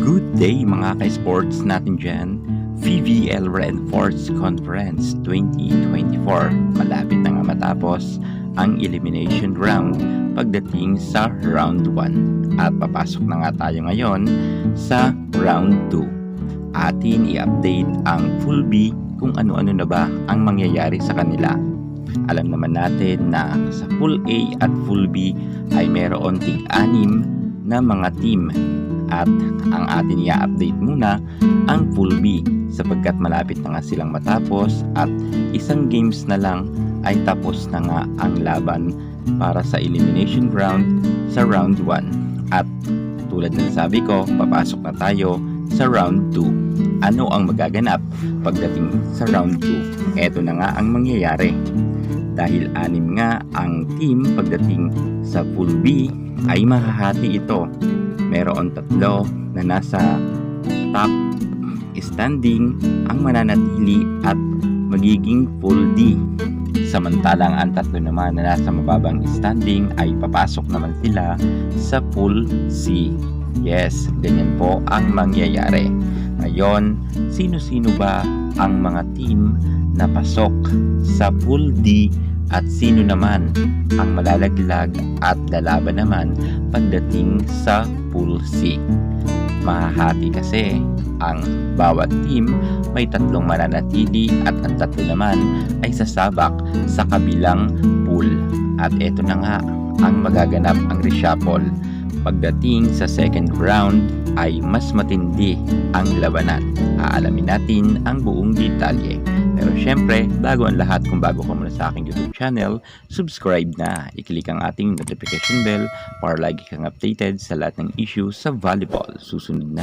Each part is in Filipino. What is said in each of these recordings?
Good day mga ka-sports natin dyan. VVL Reinforced Conference 2024. Malapit na nga matapos ang elimination round pagdating sa round 1. At papasok na nga tayo ngayon sa round 2. Atin i-update ang full B kung ano-ano na ba ang mangyayari sa kanila. Alam naman natin na sa full A at full B ay meron tig-anim na mga team. At ang atin i-update muna ang full B sapagkat malapit na nga silang matapos at isang games na lang ay tapos na nga ang laban para sa elimination round sa round 1. At tulad ng sabi ko, papasok na tayo sa round 2. Ano ang magaganap pagdating sa round 2? Eto na nga ang mangyayari. Dahil 6 nga ang team pagdating sa full B ay mahahati ito. Meron 3 na nasa top standing ang mananatili at magiging full D. Samantalang ang 3 naman na nasa mababang standing ay papasok naman sila sa full C. Yes, ganyan po ang mangyayari. Ngayon, sino-sino ba ang mga team na pasok sa full D at sino naman ang malalaglag at lalaban naman pagdating sa full C? Mahahati kasi ang bawat team, may 3 mananatili at ang 3 naman ay sasabak sa kabilang pool. At eto na nga ang magaganap ang reshuffle. Pagdating sa second round ay mas matindi ang labanan. Aalamin natin ang buong detalye. Pero syempre, bago ang lahat, kung bago ka muna sa aking YouTube channel, subscribe na. I-click ang ating notification bell para lagi kang updated sa lahat ng issues sa volleyball. Susunod na.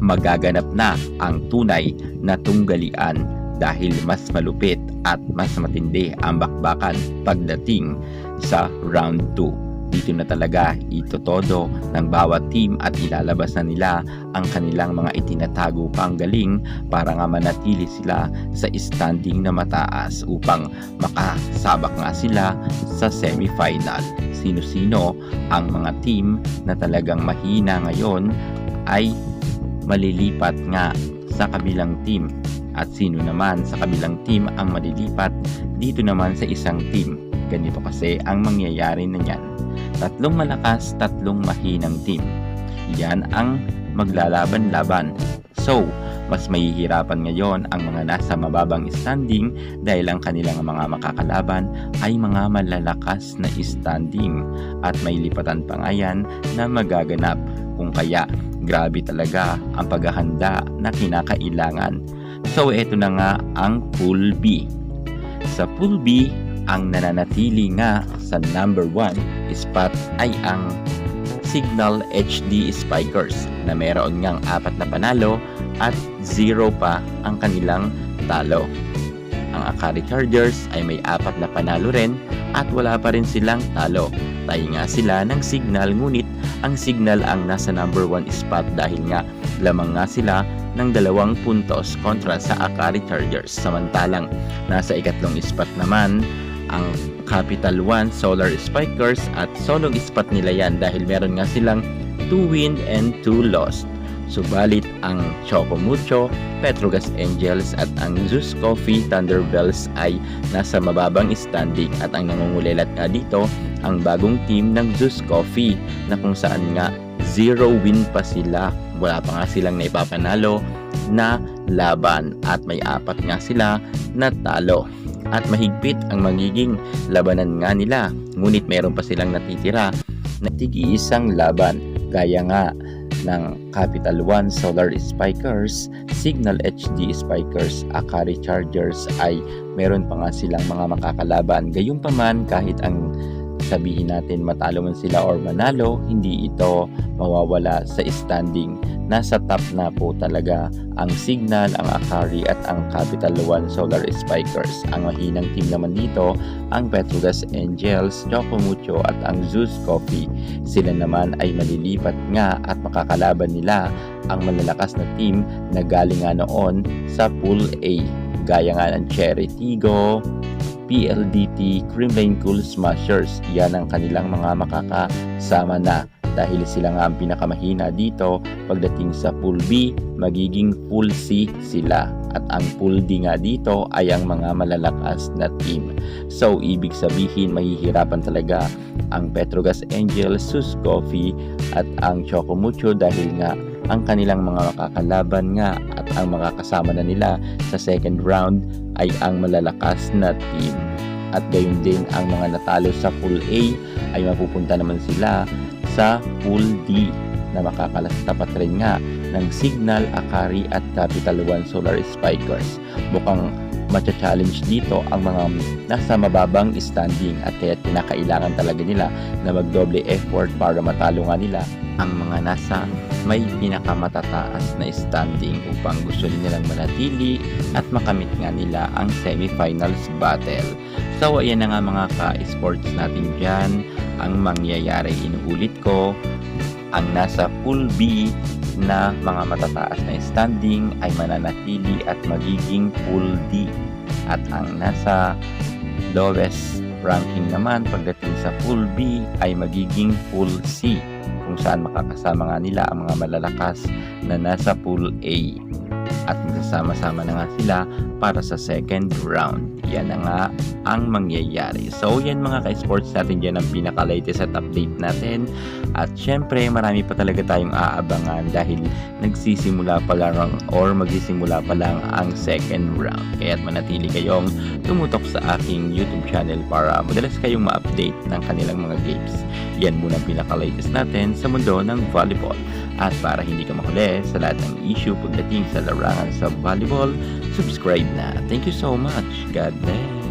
Magaganap na ang tunay na tunggalian dahil mas malupit at mas matindi ang bakbakan pagdating sa round 2. Dito na talaga itotodo ng bawat team at ilalabas na nila ang kanilang mga itinatago pang galing para nga manatili sila sa standing na mataas upang makasabak nga sila sa semifinal. Sino-sino ang mga team na talagang mahina ngayon ay malilipat nga sa kabilang team at sino naman sa kabilang team ang malilipat dito naman sa isang team. Ganito kasi ang mangyayari na yan. 3 malakas, 3 mahinang team. Yan ang maglalaban-laban. So, mas mahihirapan ngayon ang mga nasa mababang standing dahil ang kanilang mga makakalaban ay mga malalakas na standing at may lipatan pa nga yan na magaganap. Kung kaya, grabe talaga ang paghahanda na kinakailangan. So, eto na nga ang pool B. Sa pool B, ang nananatili nga sa number 1 spot ay ang Signal HD Spikers na meron ngang 4 na panalo at 0 pa ang kanilang talo. Ang Akari Chargers ay may 4 na panalo rin at wala pa rin silang talo. Tayo nga sila ng Signal, ngunit ang Signal ang nasa number 1 spot dahil nga lamang nga sila ng 2 puntos kontra sa Akari Chargers. Samantalang nasa 2nd spot naman ang Capital One Solar Spikers at solong spot nila yan dahil meron nga silang 2 win and 2 lost. Subalit ang Choco Mucho, Petrogas Angels at ang Zeus Coffee Thunderbells ay nasa mababang standing at ang nangungulilat nga dito ang bagong team ng Zeus Coffee na kung saan nga 0 win pa sila. Wala pa nga silang naipapanalo na laban at may 4 nga sila na talo. At mahigpit ang magiging labanan nga nila. Ngunit meron pa silang natitira na tig-iisang laban gaya nga ng Capital One Solar Spikers, Signal HD Spikers, Akari Chargers ay meron pa nga silang mga makakalaban. Gayunpaman, kahit ang sabihin natin matalo man sila or manalo, hindi ito mawawala sa standing. Nasa top na po talaga ang Signal, ang Akari at ang Capital One Solar Spikers. Ang mahinang team naman dito ang Petrogas Angels, Choco Mucho at ang Zeus Coffee. Sila naman ay malilipat nga at makakalaban nila ang malalakas na team na galing nga noon sa Pool A. gaya nga ng Cherry Tigo, PLDT, Creamline Cool Smashers. Yan ang kanilang mga makakasama na dahil sila nga ang pinakamahina dito. Pagdating sa Pool B, magiging Pool C sila. At ang Pool D nga dito ay ang mga malalakas na team. So, ibig sabihin, mahihirapan talaga ang Petrogas Angel, Sus Coffee at ang Chocomucho dahil nga ang kanilang mga makakalaban nga at ang mga kasama na nila sa second round ay ang malalakas na team. At gayon din ang mga natalo sa Pool A ay mapupunta naman sila sa Pool D na makakalastapat rin nga ng Signal, Akari at Capital One Solar Spikers. Mukhang matcha-challenge dito ang mga nasa mababang standing at kaya kinakailangan talaga nila na magdoble effort para matalo nga nila ang mga nasa may pinakamatataas na standing upang gusto nilang manatili at makamit nga nila ang semifinals battle. So ayan na nga mga ka-sports natin dyan ang mangyayari. Inuulit ko, ang nasa Pool B na mga matataas na standing ay mananatili at magiging Pool D. At ang nasa lowest ranking naman pagdating sa Pool B ay magiging Pool C, kung saan makakasama nga nila ang mga malalakas na nasa Pool A. At magsasama-sama na nga sila para sa second round. Yan na nga ang mangyayari. So yan mga ka-sports natin, dyan ang pinaka-latest at update natin. At syempre marami pa talaga tayong aabangan dahil nagsisimula pa lang or magsisimula pa lang ang second round. Kaya't manatili kayong tumutok sa aking YouTube channel para madalas kayong ma-update ng kanilang mga games. Yan muna ang pinaka-latest natin sa mundo ng volleyball. At para hindi ka mahuli sa lahat ng issue pagdating sa larangan sa volleyball, subscribe na. Thank you so much. God bless.